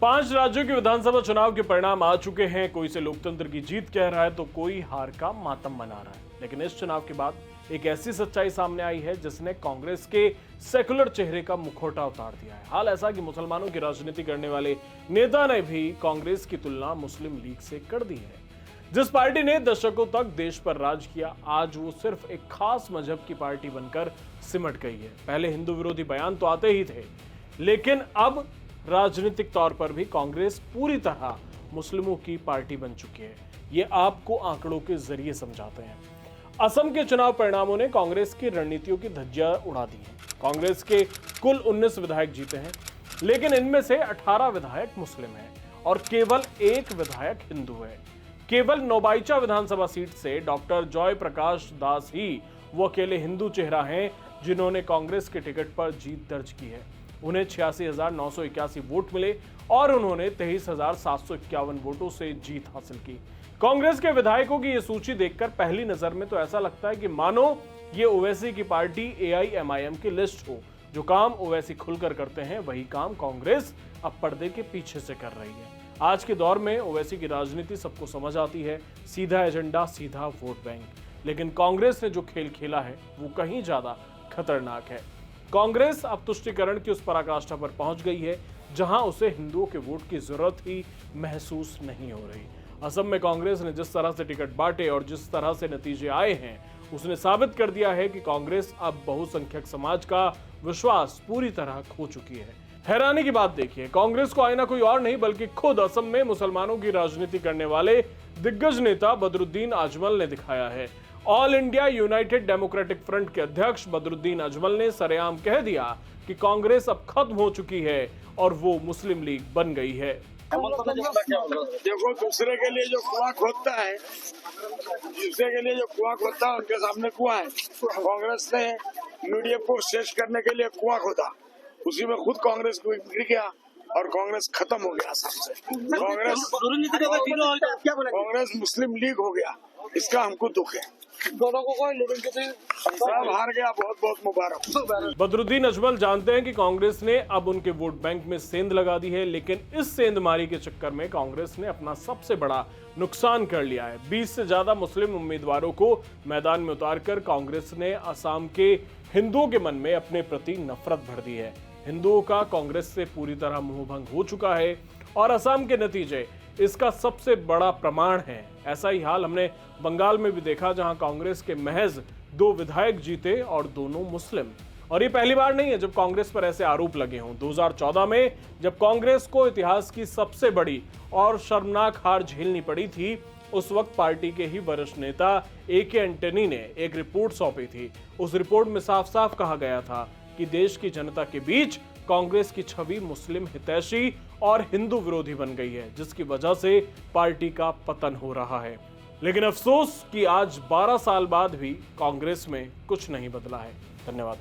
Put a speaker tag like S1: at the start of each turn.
S1: 5 राज्यों के विधानसभा चुनाव के परिणाम आ चुके हैं। कोई इसे लोकतंत्र की जीत कह रहा है तो कोई हार का मातम मना रहा है। लेकिन इस चुनाव के बाद एक ऐसी सच्चाई सामने आई है जिसने कांग्रेस के सेकुलर चेहरे का मुखौटा उतार दिया है। हाल ऐसा कि मुसलमानों की राजनीति करने वाले नेता ने भी कांग्रेस की तुलना मुस्लिम लीग से कर दी है। जिस पार्टी ने दशकों तक देश पर राज किया, आज वो सिर्फ एक खास मजहब की पार्टी बनकर सिमट गई है। पहले हिंदू विरोधी बयान तो आते ही थे, लेकिन अब राजनीतिक तौर पर भी कांग्रेस पूरी तरह मुस्लिमों की पार्टी बन चुकी है। ये आपको आंकड़ों के जरिए समझाते हैं। असम के चुनाव परिणामों ने कांग्रेस की रणनीतियों की धज्जियां उड़ा दी है। कांग्रेस के कुल 19 विधायक जीते हैं, लेकिन इनमें से 18 विधायक मुस्लिम हैं और केवल 1 विधायक हिंदू है। केवल नौबाइचा विधानसभा सीट से डॉक्टर जॉय प्रकाश दास ही वो अकेले हिंदू चेहरा हैं जिन्होंने कांग्रेस के टिकट पर जीत दर्ज की है। उन्हें 86,981 वोट मिले और उन्होंने 23,751 वोटों से जीत हासिल की। कांग्रेस के विधायकों की यह सूची देखकर पहली नजर में तो ऐसा लगता है कि मानो ये ओवैसी की पार्टी AIMIM की लिस्ट हो। जो काम ओवैसी खुलकर करते हैं वही काम कांग्रेस अब पर्दे के पीछे से कर रही है। आज के दौर में ओवैसी की राजनीति सबको समझ आती है, सीधा एजेंडा, सीधा वोट बैंक। लेकिन कांग्रेस ने जो खेल खेला है वो कहीं ज्यादा खतरनाक है। कांग्रेस अब तुष्टीकरण की उस पराकाष्ठा पर पहुंच गई है जहां उसे हिंदुओं के वोट की जरूरत ही महसूस नहीं हो रही। असम में कांग्रेस ने जिस तरह से टिकट बांटे और जिस तरह से नतीजे आए हैं, उसने साबित कर दिया है कि कांग्रेस अब बहुसंख्यक समाज का विश्वास पूरी तरह खो चुकी है। हैरानी की बात देखिए, कांग्रेस को आईना कोई और नहीं बल्कि खुद असम में मुसलमानों की राजनीति करने वाले दिग्गज नेता बदरुद्दीन अजमल ने दिखाया है। All India United democratic front के अध्यक्ष बदरुद्दीन अजमल ने सरेआम कह दिया कि कांग्रेस अब खत्म हो चुकी है और वो मुस्लिम लीग बन गई है।
S2: देखो, दूसरे के लिए जो कुआं खोदता है, उनके सामने कुआं है। कांग्रेस ने मीडिया को शेष करने के लिए कुआं खोदा, उसी में खुद कांग्रेस को गिर गया और कांग्रेस खत्म हो गया सबसे। कांग्रेस मुस्लिम लीग हो गया, इसका हमको दुख है। दोनों को सब हार गया, बहुत बहुत मुबारक।
S1: बदरुद्दीन अजमल जानते हैं कि कांग्रेस ने अब उनके वोट बैंक में सेंध लगा दी है, लेकिन इस सेंधमारी के चक्कर में कांग्रेस ने अपना सबसे बड़ा नुकसान कर लिया है। 20 से ज्यादा मुस्लिम उम्मीदवारों को मैदान में उतारकर कांग्रेस ने असम के हिंदुओं के मन में अपने प्रति नफरत भर दी है। हिंदुओं का कांग्रेस से पूरी तरह मोहभंग हो चुका है और असम के नतीजे इसका सबसे बड़ा प्रमाण है। ऐसा ही हाल हमने बंगाल में भी देखा, जहां कांग्रेस के महज 2 विधायक जीते और दोनों मुस्लिम। और ये पहली बार नहीं है जब कांग्रेस पर ऐसे आरोप लगे हों। 2014 में जब कांग्रेस को इतिहास की सबसे बड़ी और शर्मनाक हार झेलनी पड़ी थी, उस वक्त पार्टी के ही वरिष्ठ नेता AK एंटनी ने एक रिपोर्ट सौंपी थी। उस रिपोर्ट में साफ साफ कहा गया था कि देश की जनता के बीच कांग्रेस की छवि मुस्लिम हितैषी और हिंदू विरोधी बन गई है, जिसकी वजह से पार्टी का पतन हो रहा है। लेकिन अफसोस कि आज 12 साल बाद भी कांग्रेस में कुछ नहीं बदला है। धन्यवाद।